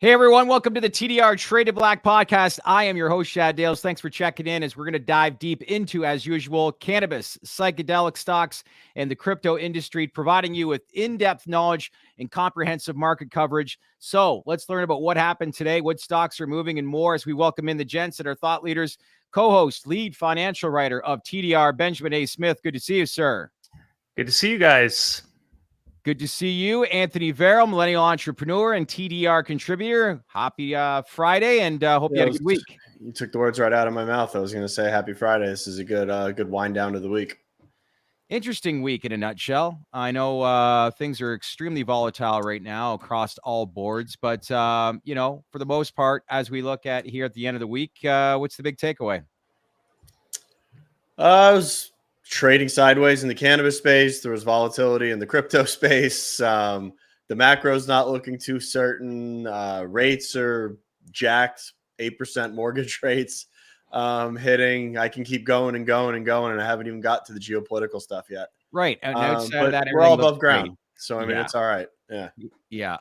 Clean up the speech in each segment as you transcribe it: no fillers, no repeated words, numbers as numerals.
Hey everyone, welcome to the TDR Traded Black podcast. I am your host, Shad Dales. Thanks for checking in as we're going to dive deep into, as usual, cannabis, psychedelic stocks, and the crypto industry, providing you with in-depth knowledge and comprehensive market coverage. So let's learn about what happened today, what stocks are moving, and more as we welcome in the gents and our thought leaders. Co-host, lead financial writer of TDR, Benjamin A. Smith. Good to see you, sir. Good to see you guys. Good to see you, Anthony Verrill, millennial entrepreneur and TDR contributor. Happy Friday, and hope you had a good week. You took the words right out of my mouth. I was going to say happy Friday. This is a good wind down to the week. Interesting week in a nutshell. I know things are extremely volatile right now across all boards, but for the most part, as we look at here at the end of the week, what's the big takeaway? I was trading sideways in the cannabis space. There was volatility in the crypto space. The macro's not looking too certain. Rates are jacked, 8% mortgage rates hitting. I can keep going and going and going, and I haven't even got to the geopolitical stuff yet. Right. And outside of that, we're all above ground. Great. So, I mean, yeah. It's all right. Yeah.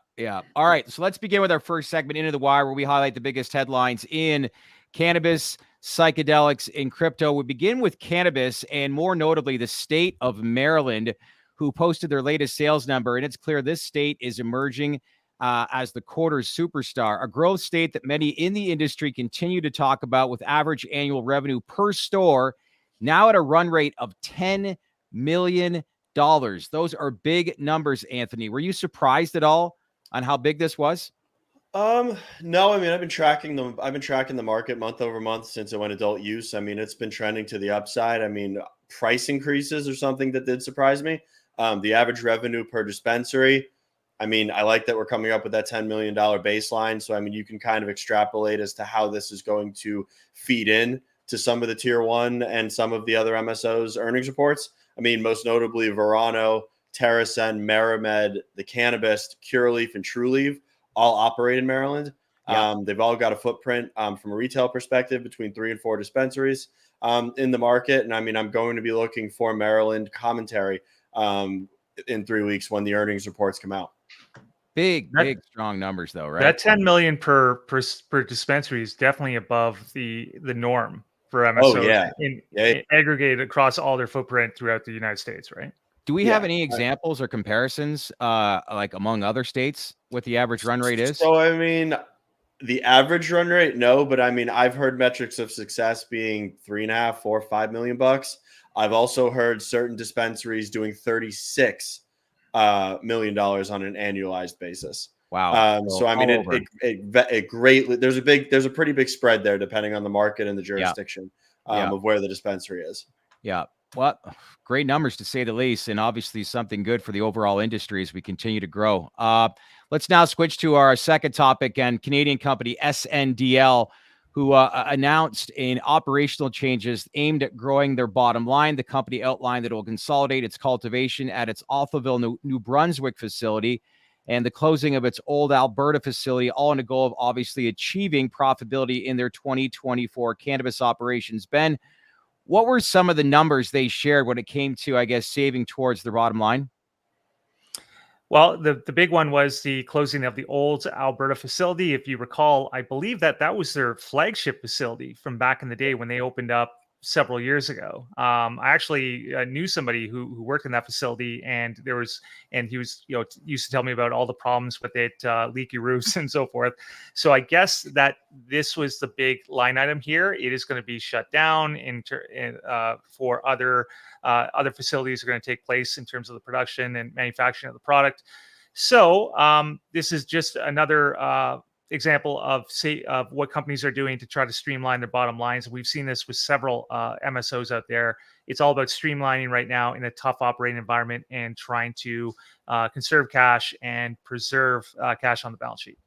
All right. So let's begin with our first segment, Into the Wire, where we highlight the biggest headlines in cannabis, psychedelics, and crypto. We begin with cannabis, and more notably, the state of Maryland, who posted their latest sales number. And it's clear this state is emerging as the quarter's superstar, a growth state that many in the industry continue to talk about, with average annual revenue per store now at a run rate of $10 million. Those are big numbers, Anthony. Were you surprised at all on how big this was? No, I mean, I've been tracking the market month over month since it went adult use. I mean, it's been trending to the upside. I mean, price increases are something that did surprise me. The average revenue per dispensary, I mean, I like that we're coming up with that $10 million baseline. So, I mean, you can kind of extrapolate as to how this is going to feed in to some of the tier one and some of the other MSOs earnings reports. I mean, most notably Verano, TerraSen, Meramed, the Cannabis, Curaleaf, and Trulieve all operate in Maryland. Yeah. They've all got a footprint from a retail perspective between 3 and 4 dispensaries in the market. And I mean, I'm going to be looking for Maryland commentary in 3 weeks when the earnings reports come out. Big, strong numbers though, right? That 10 million per dispensary is definitely above the norm for MSOs in aggregated across all their footprint throughout the United States, right? Do we have any examples or comparisons, like among other states, what the average run rate is? So, I mean, the average run rate, no, but I mean, I've heard metrics of success being $3.5, $4, $5 million. I've also heard certain dispensaries doing $36 million on an annualized basis. Wow. So I mean, it greatly, there's a pretty big spread there depending on the market and the jurisdiction of where the dispensary is. Yeah. Well, great numbers to say the least, and obviously something good for the overall industry as we continue to grow. Let's now switch to our second topic, and Canadian company SNDL, who announced operational changes aimed at growing their bottom line. The company outlined that it will consolidate its cultivation at its Alphaville, New Brunswick facility and the closing of its old Alberta facility, all in a goal of obviously achieving profitability in their 2024 cannabis operations. Ben, what were some of the numbers they shared when it came to, I guess, saving towards the bottom line? Well, the big one was the closing of the old Alberta facility. If you recall, I believe that was their flagship facility from back in the day when they opened up several years ago. I actually knew somebody who worked in that facility, and he was, used to tell me about all the problems with it, leaky roofs and so forth. So I guess that this was the big line item here. It is going to be shut down for other facilities are going to take place in terms of the production and manufacturing of the product. So this is just another example of what companies are doing to try to streamline their bottom lines. We've seen this with several MSOs out there. It's all about streamlining right now in a tough operating environment and trying to conserve cash and preserve cash on the balance sheet.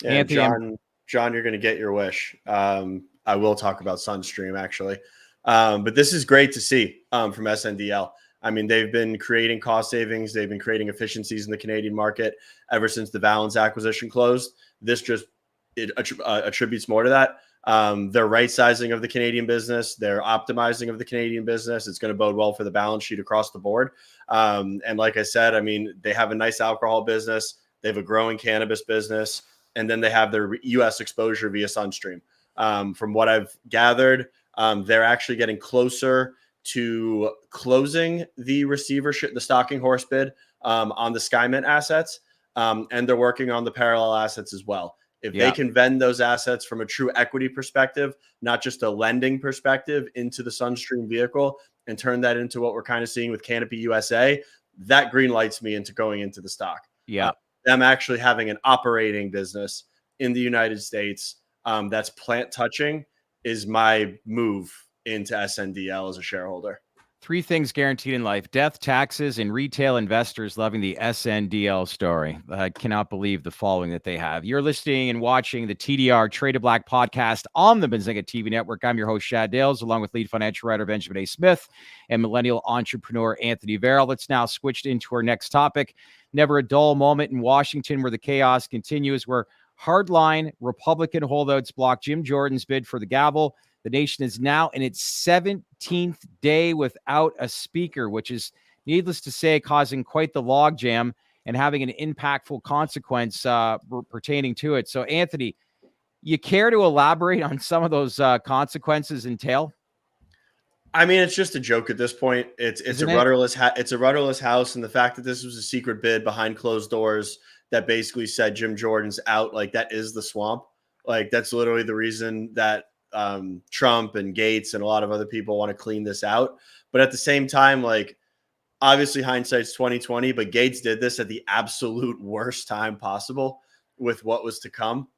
Yeah, John, you're going to get your wish. I will talk about Sunstream actually. But this is great to see from SNDL. I mean, they've been creating cost savings. They've been creating efficiencies in the Canadian market ever since the Valens acquisition closed. This just attributes more to that. They're right sizing of the Canadian business. They're optimizing of the Canadian business. It's going to bode well for the balance sheet across the board. And like I said, I mean, they have a nice alcohol business. They have a growing cannabis business. and then they have their U.S. exposure via Sunstream. From what I've gathered, they're actually getting closer to closing the receivership, the stalking horse bid on the SkyMint assets, and they're working on the parallel assets as well. If they can vend those assets from a true equity perspective, not just a lending perspective, into the Sunstream vehicle and turn that into what we're kind of seeing with Canopy USA, that green lights me into going into the stock. Them actually having an operating business in the United States that's plant touching is my move into SNDL as a shareholder. 3 things guaranteed in life: death, taxes, and retail investors loving the SNDL story. I cannot believe the following that they have. You're listening and watching the TDR Traded Black podcast on the Benzinga TV network. I'm your host, Shad Dales, along with lead financial writer Benjamin A. Smith and millennial entrepreneur Anthony Verrill. Let's now switch into our next topic. Never a dull moment in Washington where the chaos continues, where hardline Republican holdouts block Jim Jordan's bid for the gavel. The nation is now in its 17th day without a speaker, which is, needless to say, causing quite the logjam and having an impactful consequence pertaining to it. So, Anthony, you care to elaborate on some of those consequences entail? I mean, it's just a joke at this point. It's a rudderless house, and the fact that this was a secret bid behind closed doors that basically said Jim Jordan's out, like, that is the swamp. Like, that's literally the reason that Trump and Gates and a lot of other people want to clean this out. But at the same time, like, obviously hindsight's 2020, but Gates did this at the absolute worst time possible with what was to come,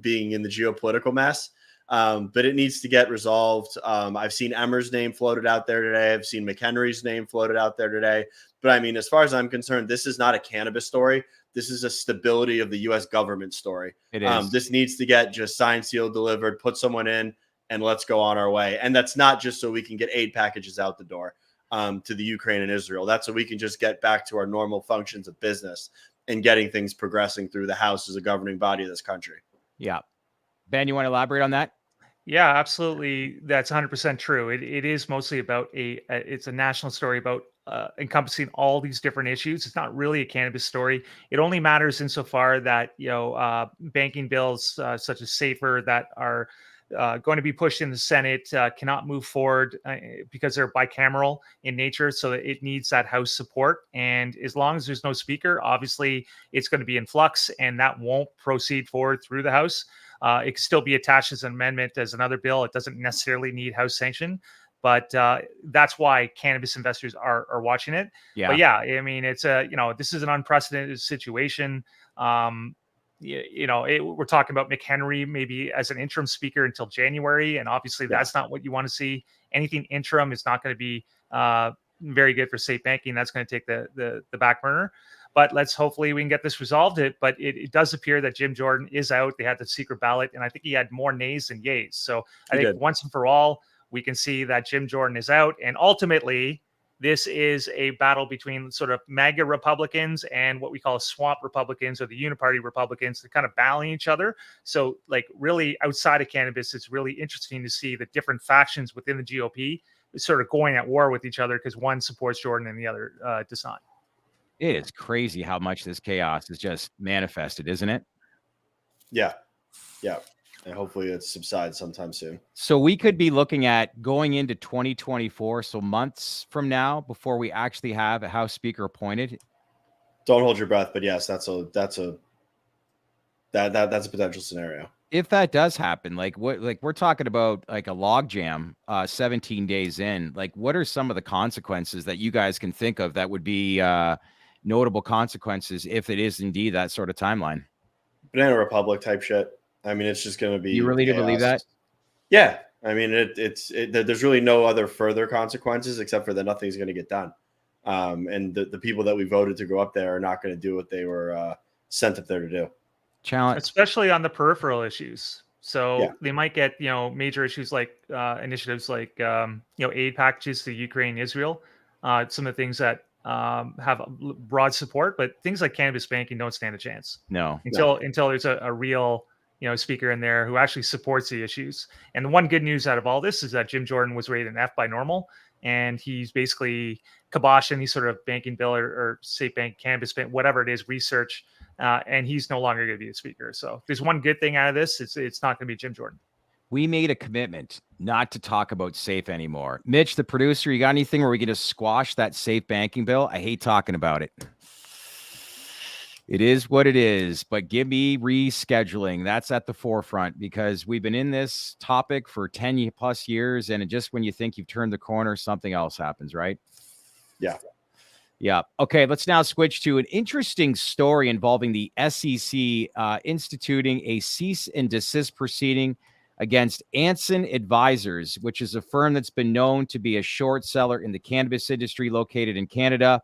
being in the geopolitical mess. But it needs to get resolved. I've seen Emmer's name floated out there today. I've seen McHenry's name floated out there today. But I mean, as far as I'm concerned, this is not a cannabis story. This is a stability of the U.S. government story. It is. This needs to get just signed, sealed, delivered, put someone in, and let's go on our way. And that's not just so we can get aid packages out the door to the Ukraine and Israel. That's so we can just get back to our normal functions of business and getting things progressing through the House as a governing body of this country. Yeah. Ben, you want to elaborate on that? Yeah, absolutely. That's 100% true. It is mostly about it's a national story about encompassing all these different issues. It's not really a cannabis story. It only matters insofar that, banking bills such as SAFER that are going to be pushed in the Senate cannot move forward because they're bicameral in nature. So it needs that House support. And as long as there's no speaker, obviously it's going to be in flux and that won't proceed forward through the House. It can still be attached as an amendment as another bill. It doesn't necessarily need House sanction, but that's why cannabis investors are watching it. Yeah. But yeah, I mean, it's this is an unprecedented situation. We're talking about McHenry maybe as an interim speaker until January, and obviously that's not what you want to see. Anything interim is not going to be very good for safe banking. That's going to take the back burner. But hopefully we can get this resolved. But it does appear that Jim Jordan is out. They had the secret ballot, and I think he had more nays than yays. So I think once and for all, we can see that Jim Jordan is out. And ultimately, this is a battle between sort of MAGA Republicans and what we call swamp Republicans or the uniparty Republicans. They're kind of battling each other. So like really outside of cannabis, it's really interesting to see the different factions within the GOP sort of going at war with each other because one supports Jordan and the other does not. It is crazy how much this chaos is just manifested, isn't it? Yeah. Yeah. And hopefully it subsides sometime soon. So we could be looking at going into 2024, so months from now, before we actually have a House Speaker appointed. Don't hold your breath, but yes, that's a potential scenario. If that does happen, we're talking about like a logjam 17 days in. Like, what are some of the consequences that you guys can think of that would be notable consequences if it is indeed that sort of timeline? Banana Republic type shit. I mean, it's just going to be. You really do believe that? Yeah. I mean, there's really no other further consequences except for that nothing's going to get done. And the people that we voted to go up there are not going to do what they were sent up there to do. Challenge, especially on the peripheral issues. So they might get, major issues like initiatives like, aid packages to Ukraine, Israel, some of the things that have broad support, but things like cannabis banking don't stand a chance. No. Until there's a real, speaker in there who actually supports the issues. And the one good news out of all this is that Jim Jordan was rated an F by normal, and he's basically kiboshed any sort of banking bill or safe bank, cannabis bank, whatever it is, research and he's no longer going to be the speaker. So if there's one good thing out of this, it's not going to be Jim Jordan. We made a commitment not to talk about SAFE anymore. Mitch, the producer, you got anything where we can just squash that SAFE banking bill? I hate talking about it. It is what it is, but give me rescheduling. That's at the forefront because we've been in this topic for 10 plus years. And just when you think you've turned the corner, something else happens, right? Yeah. Yeah. Okay. Let's now switch to an interesting story involving the SEC instituting a cease and desist proceeding against Anson Advisors, which is a firm that's been known to be a short seller in the cannabis industry located in Canada.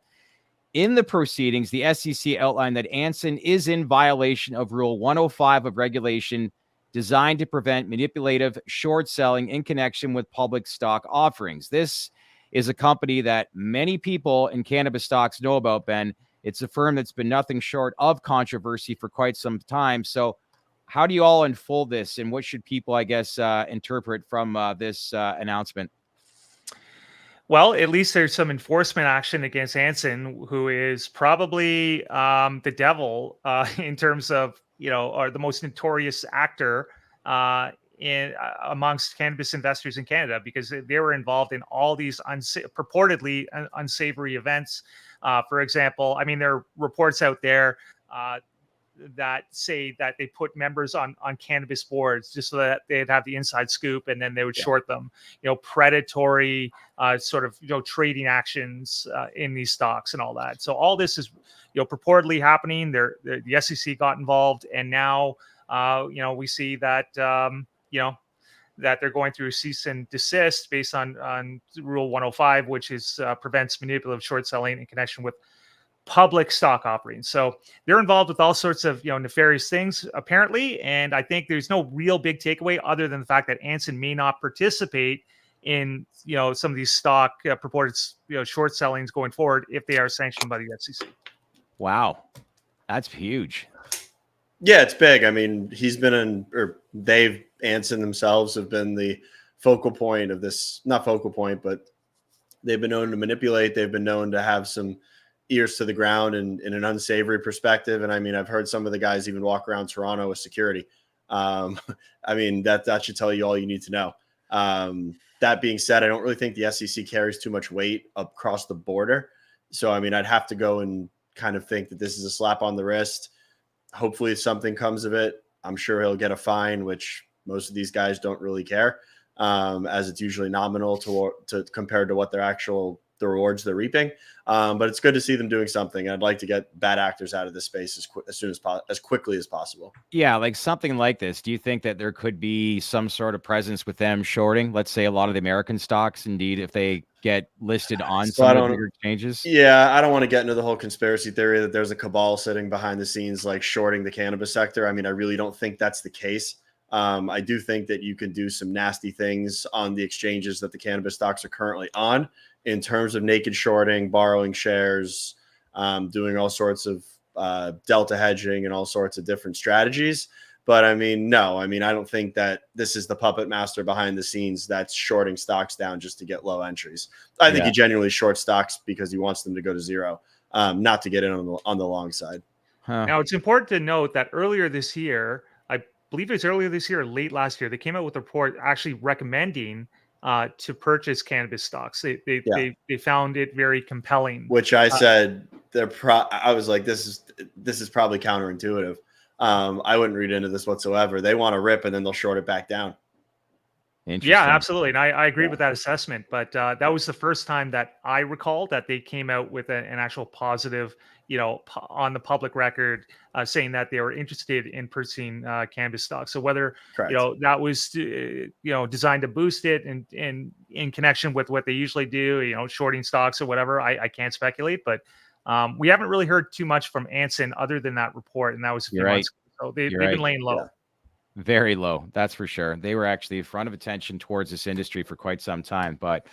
In the proceedings, the SEC outlined that Anson is in violation of Rule 105 of regulation designed to prevent manipulative short selling in connection with public stock offerings. This is a company that many people in cannabis stocks know about, Ben. It's a firm that's been nothing short of controversy for quite some time. So how do you all unfold this, and what should people, I guess, interpret from this announcement? Well, at least there's some enforcement action against Anson, who is probably the devil in terms of, or the most notorious actor amongst cannabis investors in Canada, because they were involved in all these purportedly unsavory events. For example, I mean, there are reports out there that say that they put members on cannabis boards just so that they'd have the inside scoop, and then they would short them. Predatory sort of trading actions in these stocks and all that. So all this is purportedly happening. The SEC got involved, and now we see that that they're going through a cease and desist based on Rule 105, which is prevents manipulative short selling in connection with public stock offerings. So they're involved with all sorts of nefarious things apparently, and I think there's no real big takeaway other than the fact that Anson may not participate in some of these stock purported short sellings going forward if they are sanctioned by the SEC. Wow, that's huge. Yeah, it's big. I mean, Anson themselves have been the focal point of this, not focal point, but they've been known to manipulate. They've been known to have some ears to the ground and in an unsavory perspective. And I mean, I've heard some of the guys even walk around Toronto with security. I mean, that should tell you all you need to know. That being said, I don't really think the SEC carries too much weight across the border. So, I mean, I'd have to go and kind of think that this is a slap on the wrist. Hopefully something comes of it. I'm sure he'll get a fine, which most of these guys don't really care, as it's usually nominal to compared to what the rewards they're reaping. But it's good to see them doing something. I'd like to get bad actors out of this space as quickly as possible. Yeah, like something like this. Do you think that there could be some sort of presence with them shorting, let's say, a lot of the American stocks, indeed, if they get listed on some of the bigger exchanges? Yeah, I don't want to get into the whole conspiracy theory that there's a cabal sitting behind the scenes, like shorting the cannabis sector. I mean, I really don't think that's the case. I do think that you can do some nasty things on the exchanges that the cannabis stocks are currently on in terms of naked shorting, borrowing shares, doing all sorts of delta hedging and all sorts of different strategies. But I mean, no, I mean, I don't think that this is the puppet master behind the scenes that's shorting stocks down just to get low entries. I think he genuinely shorts stocks because he wants them to go to zero, not to get in on the long side. Now, it's important to note that earlier this year, I believe it was earlier this year or late last year, they came out with a report actually recommending to purchase cannabis stocks. They found it very compelling. Which I said I was like, this is probably counterintuitive. I wouldn't read into this whatsoever. They want to rip and then they'll short it back down. Yeah, absolutely. And I agree with that assessment. But that was the first time that I recall that they came out with an actual positive, on the public record, saying that they were interested in purchasing cannabis stocks. So whether, that was, designed to boost it and in connection with what they usually do, shorting stocks or whatever, I can't speculate. But we haven't really heard too much from Anson other than that report. And that was a few months ago. So they've been laying low. Yeah. Very low, that's for sure. They were actually front of attention towards this industry for quite some time. But,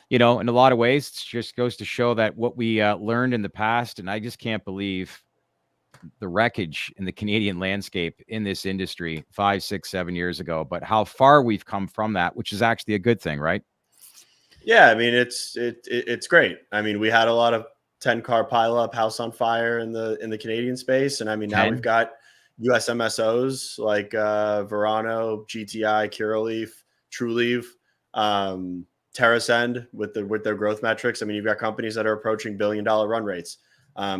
in a lot of ways, it just goes to show that what we learned in the past, and I just can't believe the wreckage in the Canadian landscape in this industry 5, 6, 7 years ago, but how far we've come from that, which is actually a good thing, right? Yeah, I mean, it's great. I mean, we had a lot of 10-car pileup, house on fire in the Canadian space. And I mean, now 10? we've got US MSOs like Verano, GTI, Curaleaf, TrueLeaf, TerraSend with their growth metrics. I mean, you've got companies that are approaching $1 billion run rates.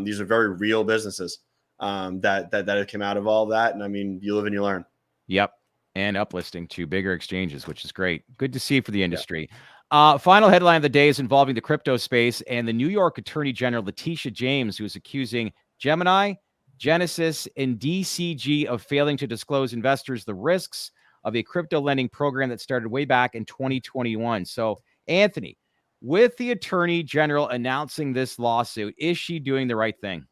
These are very real businesses that have come out of all of that. And I mean, you live and you learn. Yep. And uplisting to bigger exchanges, which is great. Good to see for the industry. Final headline of the day is involving the crypto space and the New York Attorney General, Letitia James, who is accusing Gemini, Genesis, and DCG of failing to disclose investors the risks of a crypto lending program that started way back in 2021. So, Anthony, with the Attorney General announcing this lawsuit, is she doing the right thing?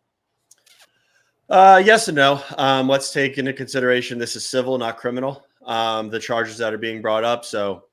Yes and no. Let's take into consideration this is civil, not criminal. The charges that are being brought up. So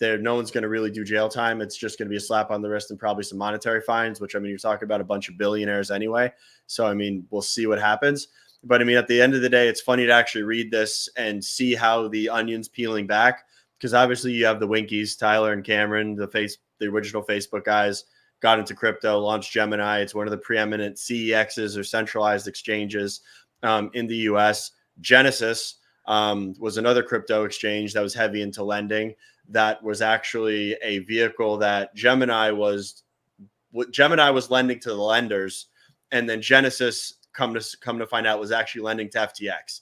no one's going to really do jail time. It's just going to be a slap on the wrist and probably some monetary fines, which I mean, you're talking about a bunch of billionaires anyway. So, I mean, we'll see what happens. But I mean, at the end of the day, it's funny to actually read this and see how the onion's peeling back. Because obviously you have the Winkies, Tyler and Cameron, the original Facebook guys, got into crypto, launched Gemini. It's one of the preeminent CEXs or centralized exchanges in the US. Genesis was another crypto exchange that was heavy into lending. That was actually a vehicle that Gemini was lending to the lenders, and then Genesis come to find out was actually lending to FTX,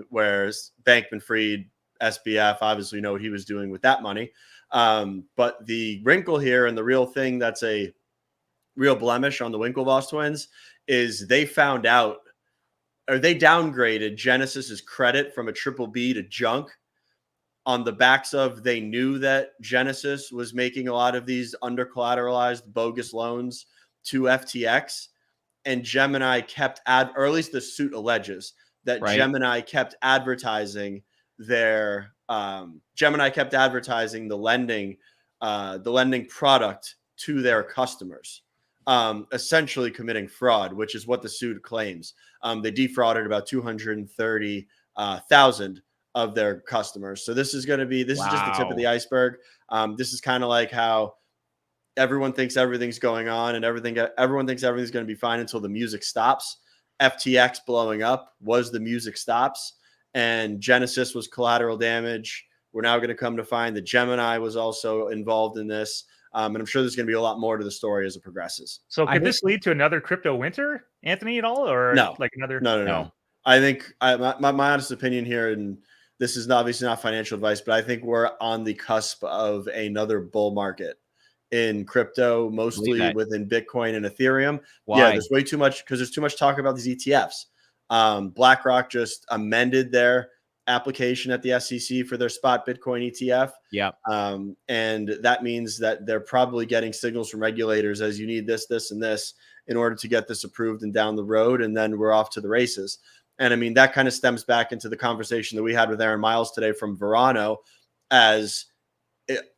whereas Bankman-Fried, SBF, obviously know what he was doing with that money. But the wrinkle here and the real thing that's a real blemish on the Winklevoss twins is they found out, or they downgraded Genesis's credit from a triple B to junk on the backs of they knew that Genesis was making a lot of these under collateralized bogus loans to FTX, and Gemini kept or at least the suit alleges that Gemini kept advertising the lending product to their customers, essentially committing fraud, which is what the suit claims. They defrauded about 230,000 of their customers. So this is just the tip of the iceberg. This is kind of like how everyone thinks everything's going on and everyone thinks everything's going to be fine until the music stops. FTX blowing up was the music stops, and Genesis was collateral damage. We're now going to come to find that Gemini was also involved in this. And I'm sure there's going to be a lot more to the story as it progresses. So could this lead to another crypto winter, Anthony, at all? Or no, like another? No. I think my honest opinion here, and this is obviously not financial advice, but I think we're on the cusp of another bull market in crypto, mostly within Bitcoin and Ethereum. Why? Yeah, there's way too much because there's too much talk about these ETFs. BlackRock just amended their application at the SEC for their spot Bitcoin ETF. Yeah. And that means that they're probably getting signals from regulators as you need this, this, and this in order to get this approved and down the road. And then we're off to the races. And I mean, that kind of stems back into the conversation that we had with Aaron Miles today from Verano as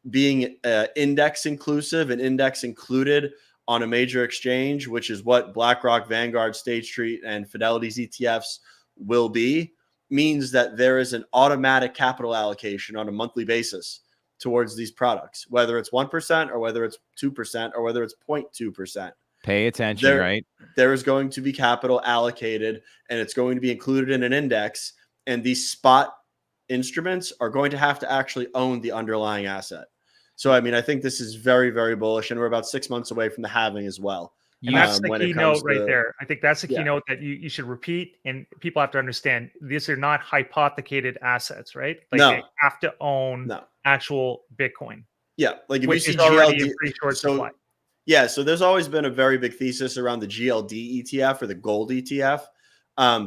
being index inclusive and index included on a major exchange, which is what BlackRock, Vanguard, State Street, and Fidelity's ETFs will be, means that there is an automatic capital allocation on a monthly basis towards these products, whether it's 1% or whether it's 2% or whether it's 0.2%. Pay attention, right? There is going to be capital allocated, and it's going to be included in an index, and these spot instruments are going to have to actually own the underlying asset. So, I mean, I think this is very, very bullish, and we're about 6 months away from the halving as well. And that's the keynote right there. I think that's the keynote that you should repeat, and people have to understand these are not hypothecated assets, right? Like they have to own actual Bitcoin. Yeah, like if which you see is already GLD, in pretty short supply. Yeah, so there's always been a very big thesis around the GLD ETF or the gold ETF.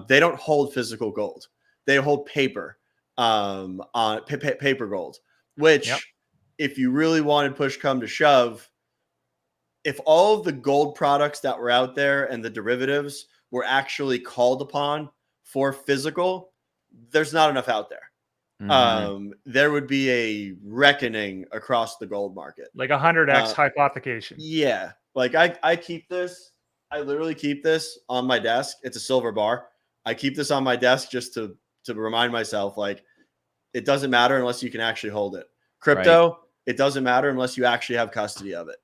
They don't hold physical gold; they hold paper, on paper gold. Which, if you really wanted push come to shove, if all of the gold products that were out there and the derivatives were actually called upon for physical, there's not enough out there. Mm-hmm. There would be a reckoning across the gold market. Like 100x hypothecation. Yeah. Like I keep this. I literally keep this on my desk. It's a silver bar. I keep this on my desk just to remind myself, like, it doesn't matter unless you can actually hold it. Crypto, it doesn't matter unless you actually have custody of it.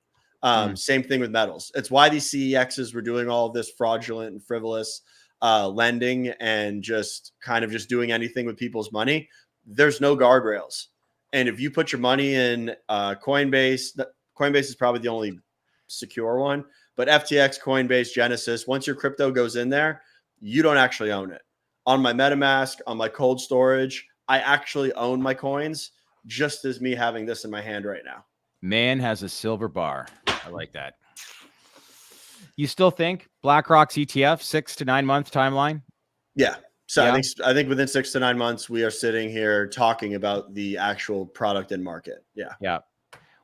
Same thing with metals. It's why these CEXs were doing all of this fraudulent and frivolous lending and just doing anything with people's money. There's no guardrails. And if you put your money in Coinbase is probably the only secure one, but FTX, Coinbase, Genesis, once your crypto goes in there, you don't actually own it. On my MetaMask, on my cold storage, I actually own my coins, just as me having this in my hand right now. Man has a silver bar. I like that. You still think BlackRock's ETF 6 to 9 month timeline? Yeah. So Yeah. I think within 6 to 9 months, we are sitting here talking about the actual product and market. Yeah. Yeah.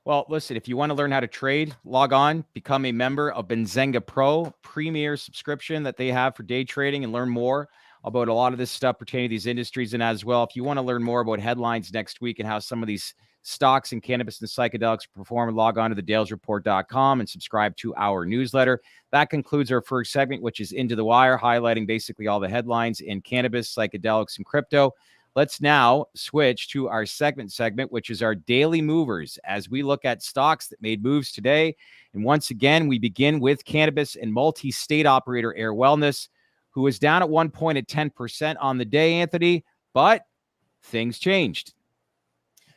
Well, listen, if you want to learn how to trade, log on, become a member of Benzinga Pro, premier subscription that they have for day trading, and learn more about a lot of this stuff pertaining to these industries. And as well, if you want to learn more about headlines next week and how some of these stocks in cannabis and psychedelics perform, log on to thedalesreport.com and subscribe to our newsletter. That concludes our first segment, which is Into the Wire, highlighting basically all the headlines in cannabis, psychedelics, and crypto. Let's now switch to our segment, which is our daily movers, as we look at stocks that made moves today. And once again, we begin with cannabis and multi-state operator Air Wellness, who was down at one point at 10% on the day, Anthony, but things changed.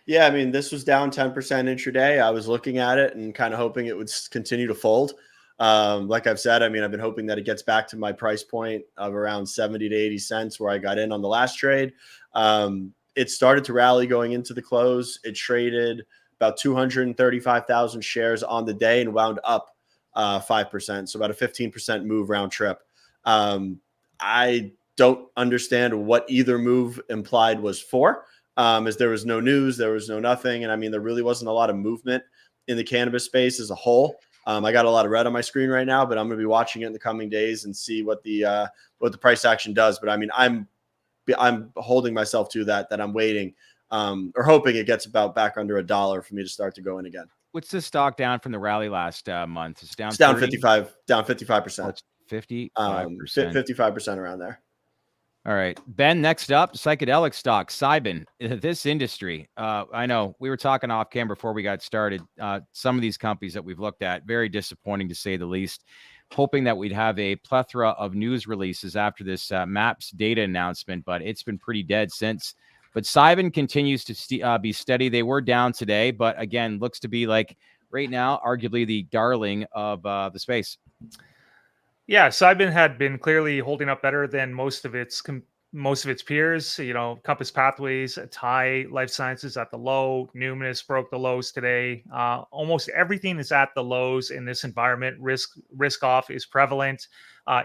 Yeah, I mean, this was down 10% intraday. I was looking at it and kind of hoping it would continue to fold. Like I've said, I mean, I've been hoping that it gets back to my price point of around 70 to 80 cents where I got in on the last trade. It started to rally going into the close. It traded about 235,000 shares on the day and wound up 5%. So about a 15% move round trip. I don't understand what either move implied was for, as there was no news, there was no nothing. And I mean, there really wasn't a lot of movement in the cannabis space as a whole. I got a lot of red on my screen right now, but I'm going to be watching it in the coming days and see what the price action does. But I mean, I'm holding myself to that I'm waiting or hoping it gets about back under $1 for me to start to go in again. What's the stock down from the rally last month? It's down 55%. Oh, it's 55%. 55% around there. All right, Ben, next up, psychedelic stock, Cybin. This industry, I know we were talking off camera before we got started. Some of these companies that we've looked at, very disappointing to say the least. Hoping that we'd have a plethora of news releases after this MAPS data announcement, but it's been pretty dead since. But Cybin continues to be steady. They were down today, but again, looks to be like right now, arguably the darling of the space. Yeah, Cybin had been clearly holding up better than most of its peers. You know, Compass Pathways, Thai Life Sciences at the low. Numinous broke the lows today. Almost everything is at the lows in this environment. Risk off is prevalent.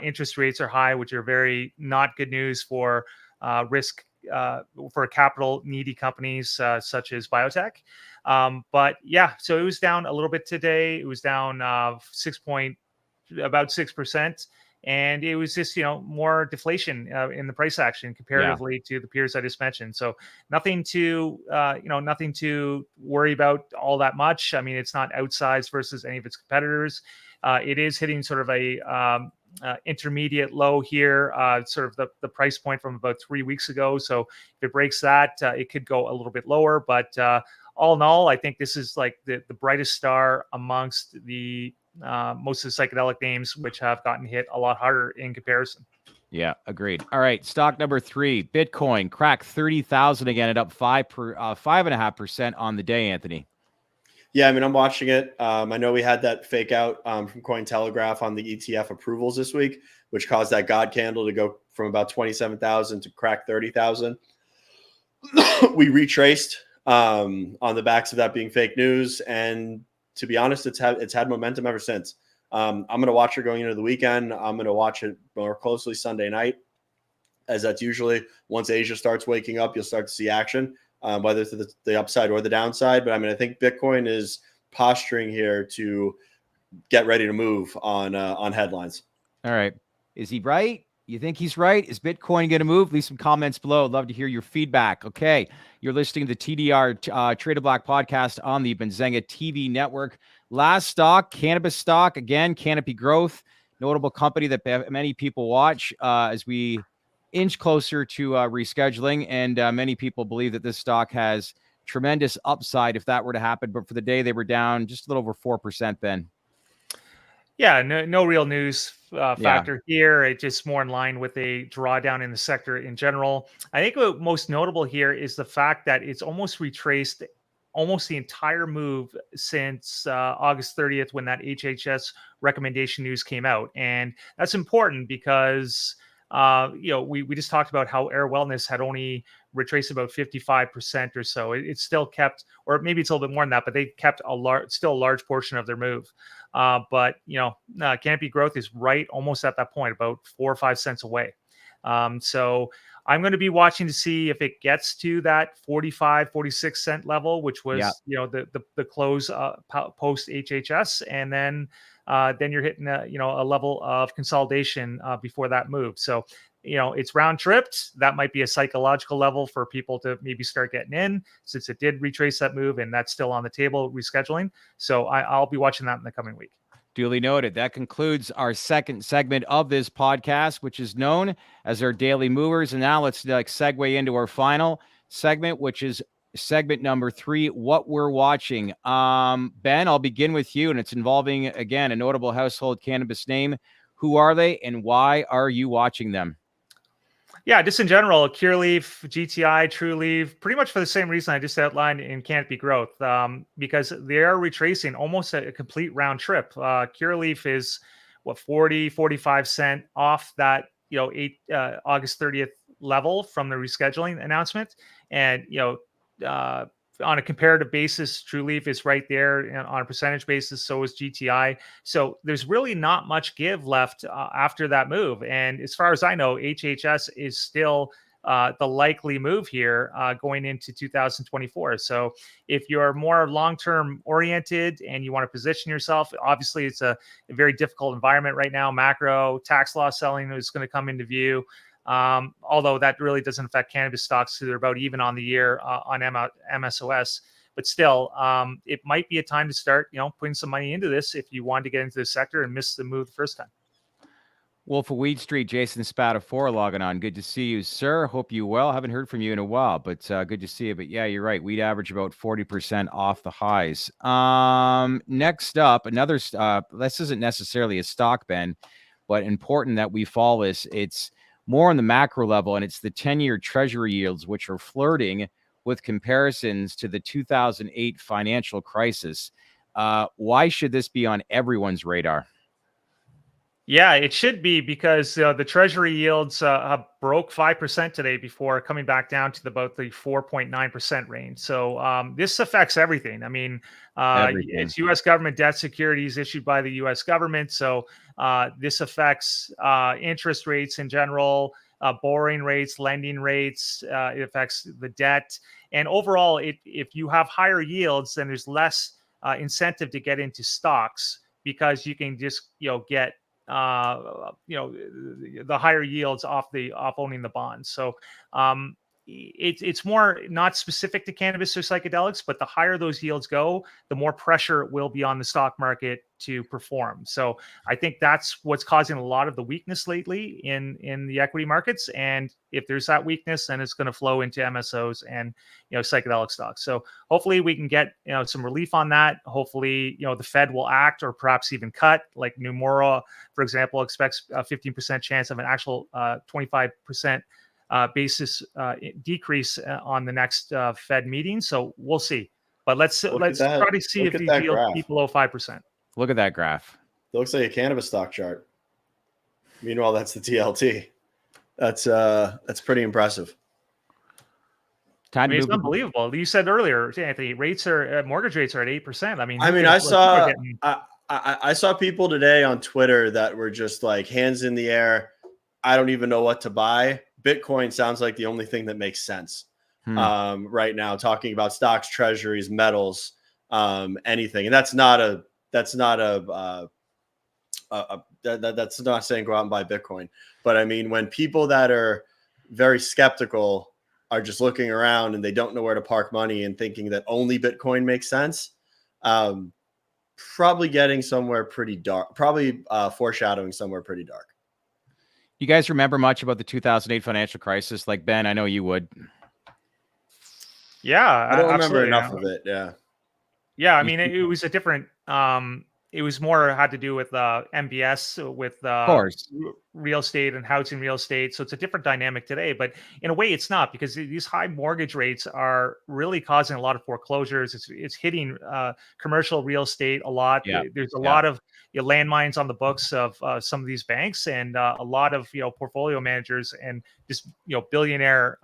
Interest rates are high, which are very not good news for for capital needy companies such as biotech. But yeah, so it was down a little bit today. It was down about 6%, and it was just more deflation in the price action comparatively to the peers I just mentioned. So nothing to worry about all that much. I mean, it's not outsized versus any of its competitors. It is hitting sort of a intermediate low here, sort of the price point from about 3 weeks ago. So if it breaks that, it could go a little bit lower. But all in all, I think this is like the brightest star amongst the most of the psychedelic names, which have gotten hit a lot harder in comparison. Yeah, agreed. All right, stock number 3, Bitcoin cracked 30,000 again at up 5.5% on the day, Anthony. Yeah, I mean, I'm watching it. I know we had that fake out from Cointelegraph on the ETF approvals this week, which caused that God candle to go from about 27,000 to crack 30,000. We retraced on the backs of that being fake news, and to be honest, it's had momentum ever since. I'm going to watch it going into the weekend. I'm going to watch it more closely Sunday night, as that's usually once Asia starts waking up, you'll start to see action, whether to the upside or the downside. But I mean, I think Bitcoin is posturing here to get ready to move on headlines. All right. Is he right? You think he's right? Is Bitcoin going to move? Leave some comments below. I'd love to hear your feedback. Okay. You're listening to the TDR Trade of Black podcast on the Benzinga TV network. Last stock, cannabis stock. Again, Canopy Growth, notable company that many people watch as we inch closer to rescheduling. And many people believe that this stock has tremendous upside if that were to happen. But for the day, they were down just a little over 4%, Ben. Yeah, no real news factor here. It's just more in line with a drawdown in the sector in general. I think what most notable here is the fact that it's almost retraced almost the entire move since August 30th when that HHS recommendation news came out. And that's important because we just talked about how Air Wellness had only retraced about 55% or so. It still kept, or maybe it's a little bit more than that, but they kept still a large portion of their move. But Canopy Growth is right almost at that point, about 4 or 5 cents away. So I'm going to be watching to see if it gets to that 45, 46 cent level, which was the close post HHS, and then you're hitting a level of consolidation before that move. So it's round tripped. That might be a psychological level for people to maybe start getting in, since it did retrace that move and that's still on the table, rescheduling. So I'll be watching that in the coming week. Duly noted. That concludes our second segment of this podcast, which is known as our Daily Movers. And now let's segue into our final segment, which is segment number 3, what we're watching. Ben, I'll begin with you, and it's involving, again, a notable household cannabis name. Who are they, and why are you watching them? Yeah, just in general, Cureleaf, GTI, TrueLeaf, pretty much for the same reason I just outlined in Canopy Growth, because they are retracing almost a complete round trip. Cureleaf is 40, 45 cent off that August 30th level from the rescheduling announcement, and on a comparative basis, TrueLeaf is right there, and on a percentage basis, so is GTI. So there's really not much give left after that move. And as far as I know, HHS is still the likely move here going into 2024. So if you're more long-term oriented and you want to position yourself, obviously it's a very difficult environment right now. Macro tax law selling is going to come into view. Although that really doesn't affect cannabis stocks, so they're about even on the year on MSOS. But still, it might be a time to start, putting some money into this if you want to get into the sector and miss the move the first time. Wolf of Weed Street, Jason Spadafora logging on. Good to see you, sir. Hope you well. Haven't heard from you in a while, but good to see you. But yeah, you're right. We'd average about 40% off the highs. Next up, another. This isn't necessarily a stock, Ben, but important that we follow this. It's more on the macro level, and it's the 10-year treasury yields, which are flirting with comparisons to the 2008 financial crisis. Why should this be on everyone's radar? Yeah, it should be, because the treasury yields broke 5% today before coming back down to about the 4.9% range. So this affects everything. I mean, it's U.S. government debt securities issued by the U.S. government. So this affects interest rates in general, borrowing rates, lending rates. It affects the debt. And overall, if you have higher yields, then there's less incentive to get into stocks, because you can just get the higher yields off owning the bonds. So it's more not specific to cannabis or psychedelics, but the higher those yields go, the more pressure will be on the stock market to perform. So I think that's what's causing a lot of the weakness lately in the equity markets. And if there's that weakness, then it's going to flow into MSOs and psychedelic stocks. So hopefully we can get some relief on that. Hopefully the Fed will act, or perhaps even cut. Like Nomura, for example, expects a 15% chance of an actual 25% basis decrease on the next Fed meeting. So we'll see. But let's try to see if these yields keep below 5%. Look at that graph. It looks like a cannabis stock chart. Meanwhile, that's the TLT. That's pretty impressive. It's unbelievable. You said earlier, Anthony, mortgage rates are at 8%. I saw people today on Twitter that were just like hands in the air. I don't even know what to buy. Bitcoin sounds like the only thing that makes sense right now. Talking about stocks, treasuries, metals, anything, and that's not saying go out and buy Bitcoin. But I mean, when people that are very skeptical are just looking around and they don't know where to park money and thinking that only Bitcoin makes sense, probably getting somewhere pretty dark, probably foreshadowing somewhere pretty dark. You guys remember much about the 2008 financial crisis? Like Ben, I know you would. Yeah, I don't remember enough of it. Yeah. Yeah, I mean, it was a different it was more had to do with MBS, with Of course. real estate and housing real estate. So it's a different dynamic today. But in a way, it's not, because these high mortgage rates are really causing a lot of foreclosures. It's hitting commercial real estate a lot. Yeah. There's a Yeah. lot of landmines on the books of some of these banks, and a lot of portfolio managers and just billionaire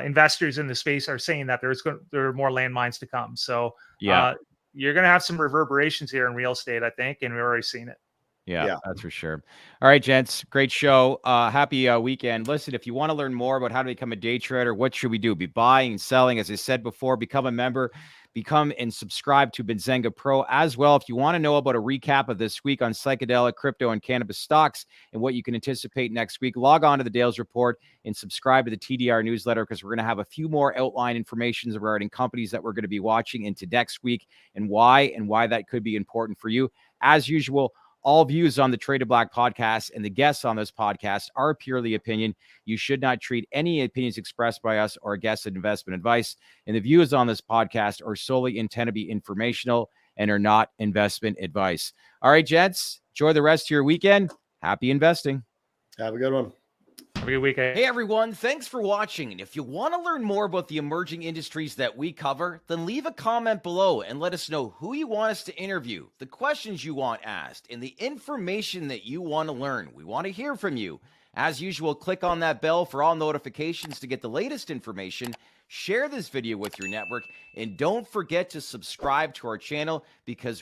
investors in the space are saying that there are more landmines to come. So Yeah. you're going to have some reverberations here in real estate, I think, and we've already seen it. Yeah, that's for sure. All right, gents, great show. Happy weekend. Listen, if you want to learn more about how to become a day trader, what should we do? Be buying and selling, as I said before. Become a member, become and subscribe to Benzenga Pro as well. If you want to know about a recap of this week on psychedelic, crypto, and cannabis stocks and what you can anticipate next week, log on to the Dales Report and subscribe to the TDR newsletter, because we're going to have a few more outline information regarding companies that we're going to be watching into next week and why that could be important for you. As usual, all views on the Traded Black podcast and the guests on this podcast are purely opinion. You should not treat any opinions expressed by us or guests as investment advice. And the views on this podcast are solely intended to be informational and are not investment advice. All right, gents, enjoy the rest of your weekend. Happy investing. Have a good one. Have a good weekend. Hey, everyone. Thanks for watching. And if you want to learn more about the emerging industries that we cover, then leave a comment below and let us know who you want us to interview, the questions you want asked, and the information that you want to learn. We want to hear from you. As usual, click on that bell for all notifications to get the latest information. Share this video with your network, and don't forget to subscribe to our channel, because